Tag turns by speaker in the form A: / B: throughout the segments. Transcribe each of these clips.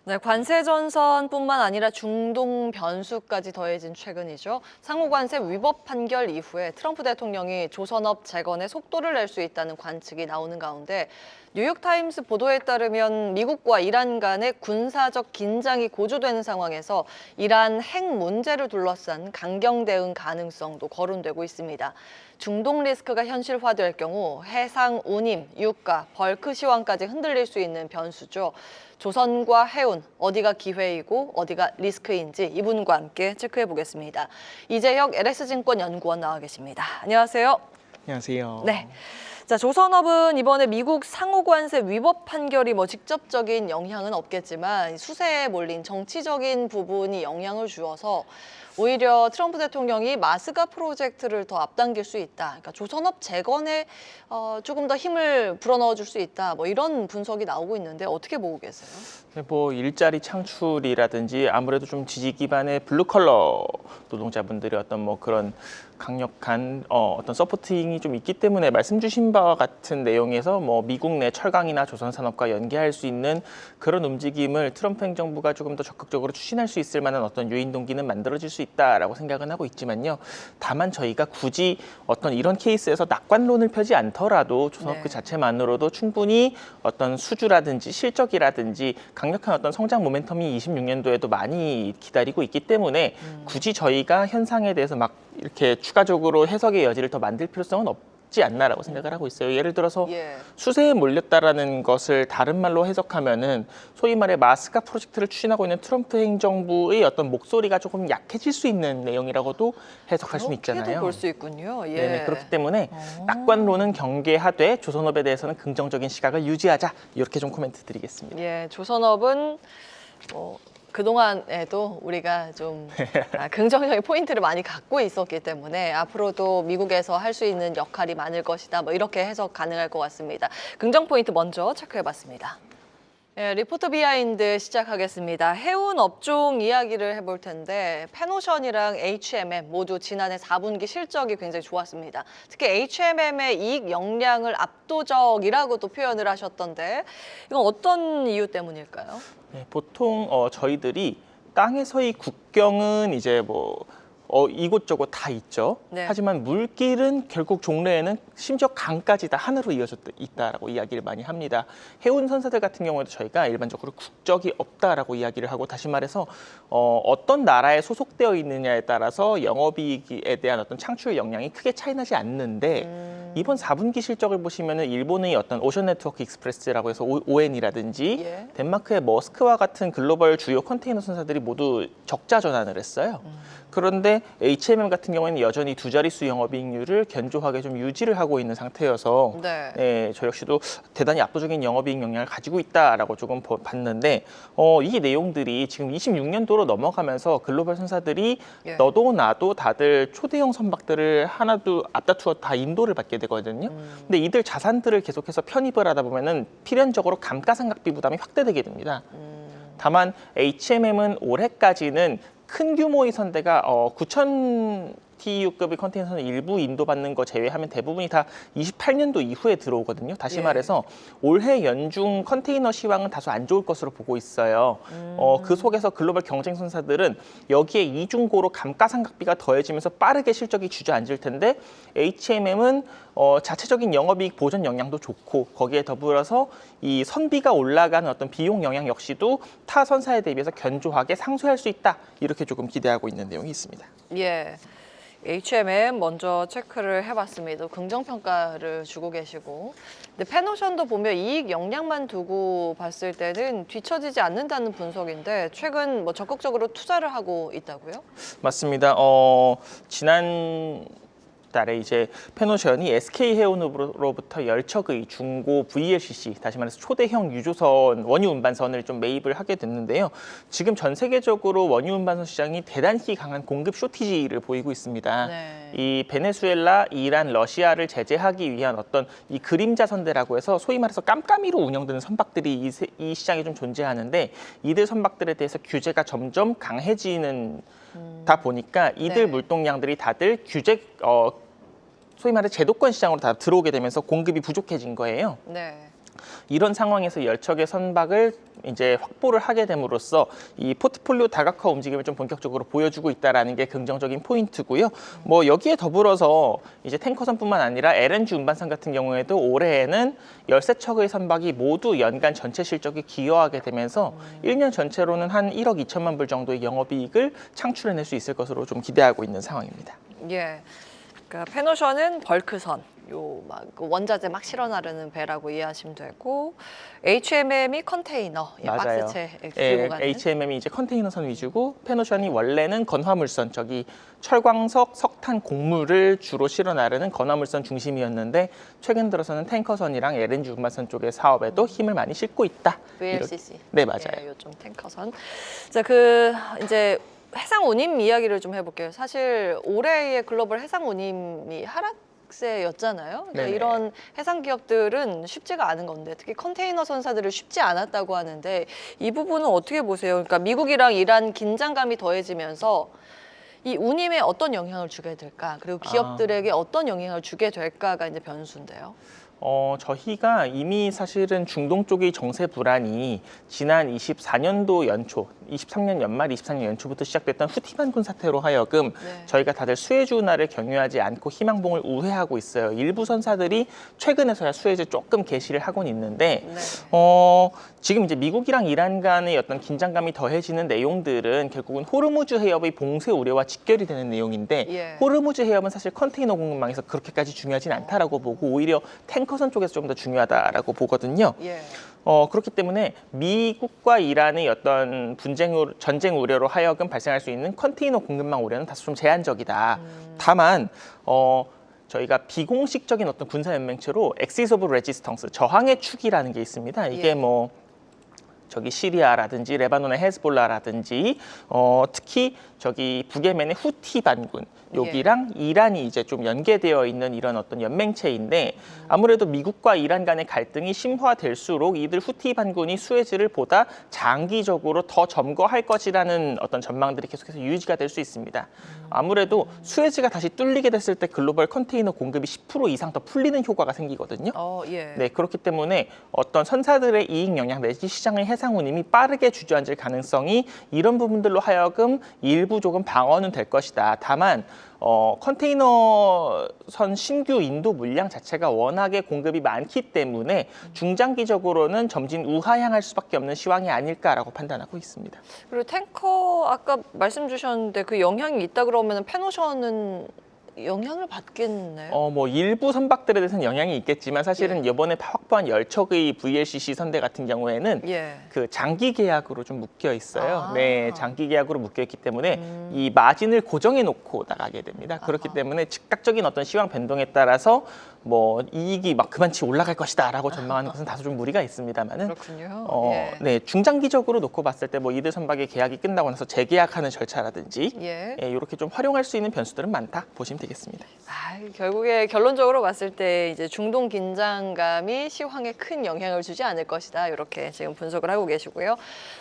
A: 네, 관세 전선뿐만 아니라 중동 변수까지 더해진 최근이죠. 상호 관세 위법 판결 이후에 트럼프 대통령이 조선업 재건에 속도를 낼 수 있다는 관측이 나오는 가운데 뉴욕타임스 보도에 따르면 미국과 이란 간의 군사적 긴장이 고조되는 상황에서 이란 핵 문제를 둘러싼 강경 대응 가능성도 거론되고 있습니다. 중동 리스크가 현실화될 경우 해상 운임, 유가, 벌크 시황까지 흔들릴 수 있는 변수죠. 조선과 해운, 어디가 기회이고 어디가 리스크인지 이분과 함께 체크해 보겠습니다. 이재혁 LS증권 연구원 나와 계십니다. 안녕하세요.
B: 안녕하세요.
A: 네. 자, 조선업은 이번에 미국 상호관세 위법 판결이 직접적인 영향은 없겠지만 수세에 몰린 정치적인 부분이 영향을 주어서 오히려 트럼프 대통령이 마스가 프로젝트를 더 앞당길 수 있다. 그러니까 조선업 재건에 조금 더 힘을 불어넣어 줄 수 있다. 이런 분석이 나오고 있는데 어떻게 보고 계세요?
B: 일자리 창출이라든지 아무래도 좀 지지 기반의 블루컬러 노동자분들의 어떤 그런 강력한 어떤 서포팅이 좀 있기 때문에 말씀 주신 바와 같은 내용에서 미국 내 철강이나 조선산업과 연계할 수 있는 그런 움직임을 트럼프 행정부가 조금 더 적극적으로 추진할 수 있을 만한 어떤 요인 동기는 만들어질 수 있다라고 생각은 하고 있지만요. 다만 저희가 굳이 어떤 이런 케이스에서 낙관론을 펴지 않더라도 조선업 그 자체만으로도 충분히 어떤 수주라든지 실적이라든지 강력한 어떤 성장 모멘텀이 26년도에도 많이 기다리고 있기 때문에 굳이 저희가 현상에 대해서 막 이렇게 추가적으로 해석의 여지를 더 만들 필요성은 없지 않나라고 생각을 하고 있어요. 예를 들어서 수세에 몰렸다라는 것을 다른 말로 해석하면은 소위 말해 마스카 프로젝트를 추진하고 있는 트럼프 행정부의 어떤 목소리가 조금 약해질 수 있는 내용이라고도 해석할 수 있잖아요.
A: 그렇게도 볼 수 있군요.
B: 네네, 그렇기 때문에 낙관론은 경계하되 조선업에 대해서는 긍정적인 시각을 유지하자, 이렇게 좀 코멘트 드리겠습니다.
A: 예, 조선업은 그동안에도 우리가 좀 긍정적인 포인트를 많이 갖고 있었기 때문에 앞으로도 미국에서 할 수 있는 역할이 많을 것이다. 이렇게 해석 가능할 것 같습니다. 긍정 포인트 먼저 체크해봤습니다. 예, 리포트 비하인드 시작하겠습니다. 해운 업종 이야기를 해볼 텐데 페노션이랑 HMM 모두 지난해 4분기 실적이 굉장히 좋았습니다. 특히 HMM의 이익 역량을 압도적이라고도 표현을 하셨던데 이건 어떤 이유 때문일까요?
B: 네, 보통 저희들이 땅에서의 국경은 이제 이곳저곳 다 있죠.
A: 네.
B: 하지만 물길은 결국 종래에는 심지어 강까지 다 하나로 이어져 있다라고 이야기를 많이 합니다. 해운 선사들 같은 경우에도 저희가 일반적으로 국적이 없다라고 이야기를 하고, 다시 말해서 어떤 나라에 소속되어 있느냐에 따라서 영업이익에 대한 어떤 창출 역량이 크게 차이나지 않는데 이번 4분기 실적을 보시면은 일본의 어떤 오션 네트워크 익스프레스라고 해서 ON이라든지 덴마크의 머스크와 같은 글로벌 주요 컨테이너 선사들이 모두 적자 전환을 했어요. 그런데 HMM 같은 경우에는 여전히 두 자릿수 영업이익률을 견조하게 좀 유지를 하고 있는 상태여서 저 역시도 대단히 압도적인 영업이익 역량을 가지고 있다라고 조금 봤는데 이 내용들이 지금 26년도로 넘어가면서 글로벌 선사들이 너도 나도 다들 초대형 선박들을 하나도 앞다투어 다 인도를 받게 되거든요. 근데 이들 자산들을 계속해서 편입을 하다 보면은 필연적으로 감가상각비 부담이 확대되게 됩니다. 다만 HMM은 올해까지는 큰 규모의 선대가 9,000 TEU급의 컨테이너선을 일부 인도받는 거 제외하면 대부분이 다 28년도 이후에 들어오거든요. 다시 말해서 올해 연중 컨테이너 시황은 다소 안 좋을 것으로 보고 있어요. 그 속에서 글로벌 경쟁 선사들은 여기에 이중고로 감가상각비가 더해지면서 빠르게 실적이 주저앉을 텐데 HMM은 자체적인 영업이익 보전 역량도 좋고 거기에 더불어서 이 선비가 올라가는 어떤 비용 영향 역시도 타 선사에 대비해서 견조하게 상쇄할 수 있다. 이렇게 조금 기대하고 있는 내용이 있습니다.
A: 예. HMM 먼저 체크를 해봤습니다. 긍정평가를 주고 계시고. 근데 페노션도 보면 이익 역량만 두고 봤을 때는 뒤처지지 않는다는 분석인데 최근 적극적으로 투자를 하고 있다고요?
B: 맞습니다. 지난 달에 이제 페노션이 SK 해운으로부터 열척의 중고 VLCC, 다시 말해서 초대형 유조선 원유 운반선을 좀 매입을 하게 됐는데요. 지금 전 세계적으로 원유 운반선 시장이 대단히 강한 공급 쇼티지를 보이고 있습니다. 이 베네수엘라, 이란, 러시아를 제재하기 위한 어떤 이 그림자 선대라고 해서 소위 말해서 깜깜이로 운영되는 선박들이 이 시장에 좀 존재하는데 이들 선박들에 대해서 규제가 점점 강해지는 다 보니까 이들 물동량들이 다들 소위 말해 제도권 시장으로 다 들어오게 되면서 공급이 부족해진 거예요. 이런 상황에서 열척의 선박을 이제 확보를 하게 됨으로써 이 포트폴리오 다각화 움직임을 좀 본격적으로 보여주고 있다라는 게 긍정적인 포인트고요. 뭐 여기에 더불어서 이제 탱커선뿐만 아니라 LNG 운반선 같은 경우에도 올해에는 13척의 선박이 모두 연간 전체 실적이 기여하게 되면서 1년 전체로는 한 1억 2천만 불 정도의 영업이익을 창출해낼 수 있을 것으로 좀 기대하고 있는 상황입니다.
A: 예. 그러니까 페노션은 벌크선, 막 원자재 막 실어 나르는 배라고 이해하시면 되고, HMM이 컨테이너,
B: 맞아요.
A: 박스채 들고 가는.
B: HMM이 이제 컨테이너선 위주고 페노션이 원래는 건화물선, 저기 철광석, 석탄, 곡물을 주로 실어 나르는 건화물선 중심이었는데 최근 들어서는 탱커선이랑 LNG 운반선 쪽의 사업에도 힘을 많이 싣고 있다.
A: VLCC.
B: 네, 맞아요.
A: 예, 요즘 탱커선. 자, 이제 해상 운임 이야기를 좀 해볼게요. 사실 올해의 글로벌 해상 운임이 하락세였잖아요. 그러니까
B: 네네.
A: 이런 해상 기업들은 쉽지가 않은 건데 특히 컨테이너 선사들을 쉽지 않았다고 하는데 이 부분은 어떻게 보세요? 그러니까 미국이랑 이란 긴장감이 더해지면서 이 운임에 어떤 영향을 주게 될까? 그리고 기업들에게 어떤 영향을 주게 될까가 이제 변수인데요.
B: 저희가 이미 사실은 중동 쪽의 정세 불안이 지난 24년도 연초, 23년 연말, 24년 연초부터 시작됐던 후티 반군 사태로 하여금 저희가 다들 수에즈 운하를 경유하지 않고 희망봉을 우회하고 있어요. 일부 선사들이 최근에서야 수에즈 조금 개시를 하고는 있는데 지금 이제 미국이랑 이란 간의 어떤 긴장감이 더해지는 내용들은 결국은 호르무즈 해협의 봉쇄 우려와 직결이 되는 내용인데 호르무즈 해협은 사실 컨테이너 공급망에서 그렇게까지 중요하진 않다라고 보고 오히려 탱커선 쪽에서 좀 더 중요하다라고 보거든요. 그렇기 때문에 미국과 이란의 어떤 전쟁 우려로 하여금 발생할 수 있는 컨테이너 공급망 우려는 다소 좀 제한적이다. 다만 저희가 비공식적인 어떤 군사 연맹체로 엑시스 오브 레지스턴스, 저항의 축이라는 게 있습니다. 이게 저기 시리아라든지 레바논의 헤즈볼라라든지 특히 저기 북예멘의 후티 반군 여기랑 이란이 이제 좀 연계되어 있는 이런 어떤 연맹체인데 아무래도 미국과 이란 간의 갈등이 심화될수록 이들 후티 반군이 수에즈를 보다 장기적으로 더 점거할 것이라는 어떤 전망들이 계속해서 유지가 될 수 있습니다. 아무래도 수에즈가 다시 뚫리게 됐을 때 글로벌 컨테이너 공급이 10% 이상 더 풀리는 효과가 생기거든요. 네, 그렇기 때문에 어떤 선사들의 이익 영향 내지 시장의 해상 운임이 빠르게 주저앉을 가능성이 이런 부분들로 하여금 일부 조금 방어는 될 것이다. 다만 컨테이너선 신규 인도 물량 자체가 워낙에 공급이 많기 때문에 중장기적으로는 점진 우하향할 수밖에 없는 시황이 아닐까라고 판단하고 있습니다.
A: 그리고 탱커 아까 말씀 주셨는데 그 영향이 있다 그러면 페노션은 영향을 받겠네요.
B: 뭐 일부 선박들에 대해서는 영향이 있겠지만 사실은 이번에 확보한 열척의 VLCC 선대 같은 경우에는 그 장기 계약으로 좀 묶여 있어요. 네, 장기 계약으로 묶여 있기 때문에 이 마진을 고정해 놓고 나가게 됩니다. 그렇기 때문에 즉각적인 어떤 시황 변동에 따라서 뭐 이익이 막 그만치 올라갈 것이다라고 전망하는 것은 다소 좀 무리가 있습니다만은
A: 그렇군요.
B: 네, 중장기적으로 놓고 봤을 때 뭐 이들 선박의 계약이 끝나고 나서 재계약하는 절차라든지 이렇게 좀 활용할 수 있는 변수들은 많다 보시면 되겠습니다.
A: 결국에 결론적으로 봤을 때 이제 중동 긴장감이 시황에 큰 영향을 주지 않을 것이다. 이렇게 지금 분석을 하고 계시고요.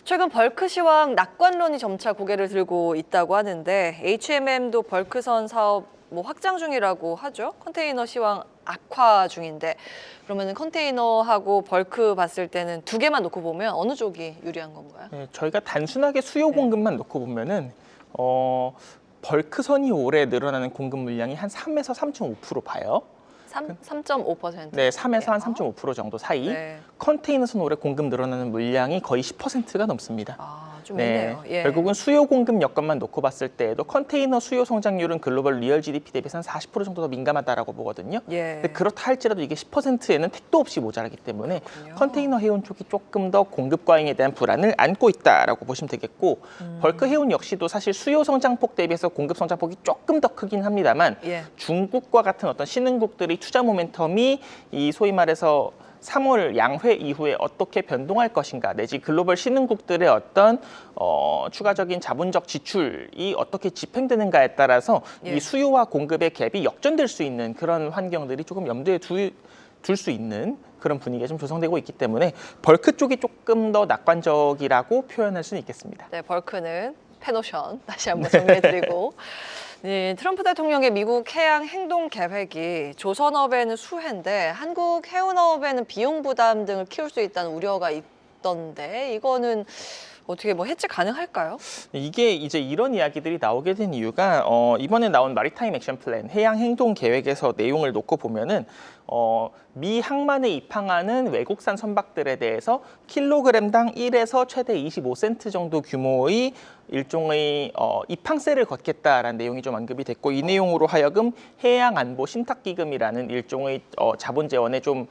A: 최근 벌크 시황 낙관론이 점차 고개를 들고 있다고 하는데 HMM도 벌크선 사업 확장 중이라고 하죠. 컨테이너 시황 악화 중인데 그러면 컨테이너하고 벌크 봤을 때는 두 개만 놓고 보면 어느 쪽이 유리한 건가요?
B: 네, 저희가 단순하게 수요 공급만 놓고 보면은 벌크선이 올해 늘어나는 공급 물량이 한 3에서 3.5% 봐요.
A: 3.5%?
B: 네, 3에서 한 3.5% 정도 사이. 컨테이너선 올해 공급 늘어나는 물량이 거의 10%가 넘습니다.
A: 좀 있네요.
B: 결국은 수요 공급 여건만 놓고 봤을 때에도 컨테이너 수요 성장률은 글로벌 리얼 GDP 대비해서 한 40% 정도 더 민감하다라고 보거든요. 근데 그렇다 할지라도 이게 10%에는 택도 없이 모자라기 때문에 컨테이너 해운 쪽이 조금 더 공급 과잉에 대한 불안을 안고 있다라고 보시면 되겠고 벌크 해운 역시도 사실 수요 성장폭 대비해서 공급 성장폭이 조금 더 크긴 합니다만 중국과 같은 어떤 신흥국들의 투자 모멘텀이 이 소위 말해서 3월 양회 이후에 어떻게 변동할 것인가 내지 글로벌 신흥국들의 어떤 추가적인 자본적 지출이 어떻게 집행되는가에 따라서 이 수요와 공급의 갭이 역전될 수 있는 그런 환경들이 조금 염두에 둘 수 있는 그런 분위기가 좀 조성되고 있기 때문에 벌크 쪽이 조금 더 낙관적이라고 표현할 수는 있겠습니다.
A: 네, 벌크는 페노션 다시 한번 정리해드리고 네, 트럼프 대통령의 미국 해양 행동 계획이 조선업에는 수혜인데 한국 해운업에는 비용 부담 등을 키울 수 있다는 우려가 있던데 이거는 어떻게 뭐 해지 가능할까요?
B: 이게 이제 이런 이야기들이 나오게 된 이유가 이번에 나온 마리타임 액션 플랜 해양 행동 계획에서 내용을 놓고 보면은 미 항만에 입항하는 외국산 선박들에 대해서 킬로그램당 1에서 최대 25센트 정도 규모의 일종의 입항세를 걷겠다라는 내용이 좀 언급이 됐고 이 내용으로 하여금 해양안보 신탁기금이라는 일종의 자본 재원에 좀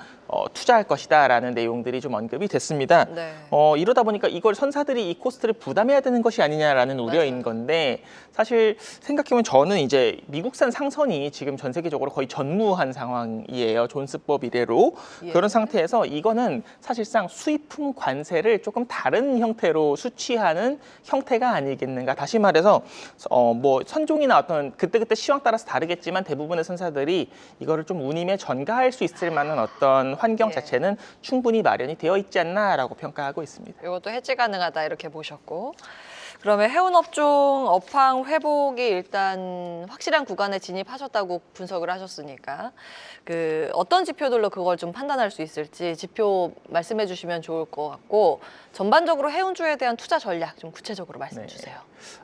B: 투자할 것이다라는 내용들이 좀 언급이 됐습니다.
A: 네.
B: 이러다 보니까 이걸 선사들이 이 코스트를 부담해야 되는 것이 아니냐라는 우려인
A: 맞아요.
B: 건데 사실 생각해보면 저는 이제 미국산 상선이 지금 전 세계적으로 거의 전무한 상황이에요. 존스법 이래로.
A: 예.
B: 그런 상태에서 이거는 사실상 수입품 관세를 조금 다른 형태로 수취하는 형태가 아니겠는가. 다시 말해서 뭐 선종이나 어떤 그때그때 시황 따라서 다르겠지만 대부분의 선사들이 이거를 좀 운임에 전가할 수 있을 만한 어떤 환경
A: 예.
B: 자체는 충분히 마련이 되어 있지 않나라고 평가하고 있습니다.
A: 이것도 해지 가능하다 이렇게 보셨고 그러면 해운업종 업황 회복이 일단 확실한 구간에 진입하셨다고 분석을 하셨으니까 그 어떤 지표들로 그걸 좀 판단할 수 있을지 지표 말씀해 주시면 좋을 것 같고 전반적으로 해운주에 대한 투자 전략 좀 구체적으로 말씀해 주세요.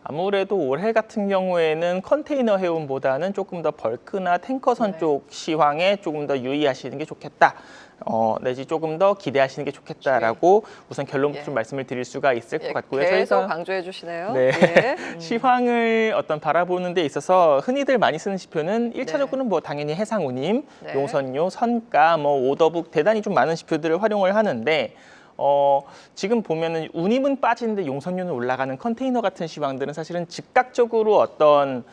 B: 아무래도 올해 같은 경우에는 컨테이너 해운보다는 조금 더 벌크나 탱커선
A: 네.
B: 쪽 시황에 조금 더 유의하시는 게 좋겠다. 내지 조금 더 기대하시는 게 좋겠다라고 우선 결론부터
A: 예.
B: 좀 말씀을 드릴 수가 있을 것 같고요.
A: 계속 강조해 주시네요.
B: 네.
A: 예.
B: 시황을 어떤 바라보는 데 있어서 흔히들 많이 쓰는 지표는 일차적으로는 뭐 당연히 해상운임,
A: 네.
B: 용선료, 선가, 뭐 오더북 대단히 좀 많은 지표들을 활용을 하는데 지금 보면은 운임은 빠지는데 용선료는 올라가는 컨테이너 같은 시황들은 사실은 즉각적으로 어떤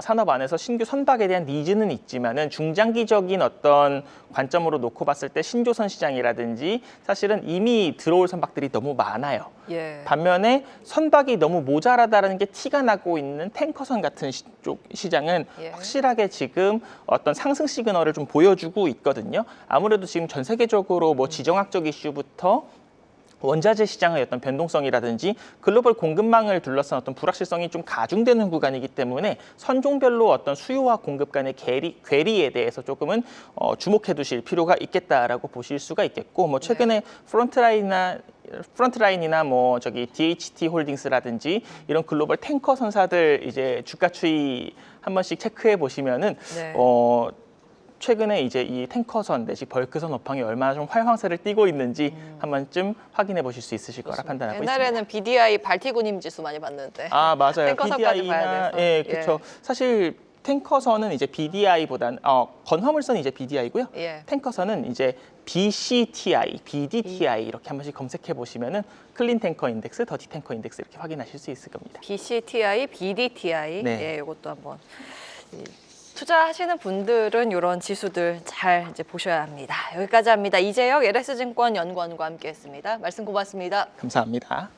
B: 산업 안에서 신규 선박에 대한 니즈는 있지만은 중장기적인 어떤 관점으로 놓고 봤을 때 신조선 시장이라든지 사실은 이미 들어올 선박들이 너무 많아요.
A: 예.
B: 반면에 선박이 너무 모자라다라는 게 티가 나고 있는 탱커선 같은 쪽 시장은
A: 예.
B: 확실하게 지금 어떤 상승 시그널을 좀 보여주고 있거든요. 아무래도 지금 전 세계적으로 뭐 지정학적 이슈부터 원자재 시장의 어떤 변동성이라든지 글로벌 공급망을 둘러싼 어떤 불확실성이 좀 가중되는 구간이기 때문에 선종별로 어떤 수요와 공급 간의 괴리에 대해서 조금은 주목해 두실 필요가 있겠다라고 보실 수가 있겠고 뭐 최근에 프런트라인이나 뭐 저기 DHT 홀딩스라든지 이런 글로벌 탱커 선사들 이제 주가 추이 한 번씩 체크해 보시면은
A: 네.
B: 최근에 이제 이 탱커선 내지 벌크선 업황이 얼마나 좀 활황세를 띠고 있는지 한 번쯤 확인해 보실 수 있으실 거라 판단하고 있습니다.
A: 옛날에는 BDI 발티군임 지수 많이 봤는데.
B: 아 맞아요.
A: 탱커선까지 봐야 돼서.
B: 예, 그렇죠. 사실 탱커선은 이제 BDI보다는 건화물선이 이제 BDI고요.
A: 예.
B: 탱커선은 이제 BCTI, BDTI 이렇게 한 번씩 검색해 보시면은 클린 탱커 인덱스, 더티 탱커 인덱스 이렇게 확인하실 수 있을 겁니다.
A: BCTI, BDTI.
B: 네.
A: 예, 이것도 한번 투자하시는 분들은 이런 지수들 잘 이제 보셔야 합니다. 여기까지 합니다. 이재혁 LS증권 연구원과 함께했습니다. 말씀 고맙습니다.
B: 감사합니다.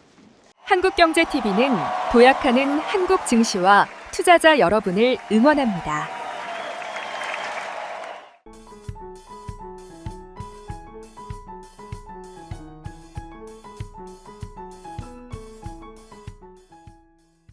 C: 한국경제TV는 도약하는 한국 증시와 투자자 여러분을 응원합니다.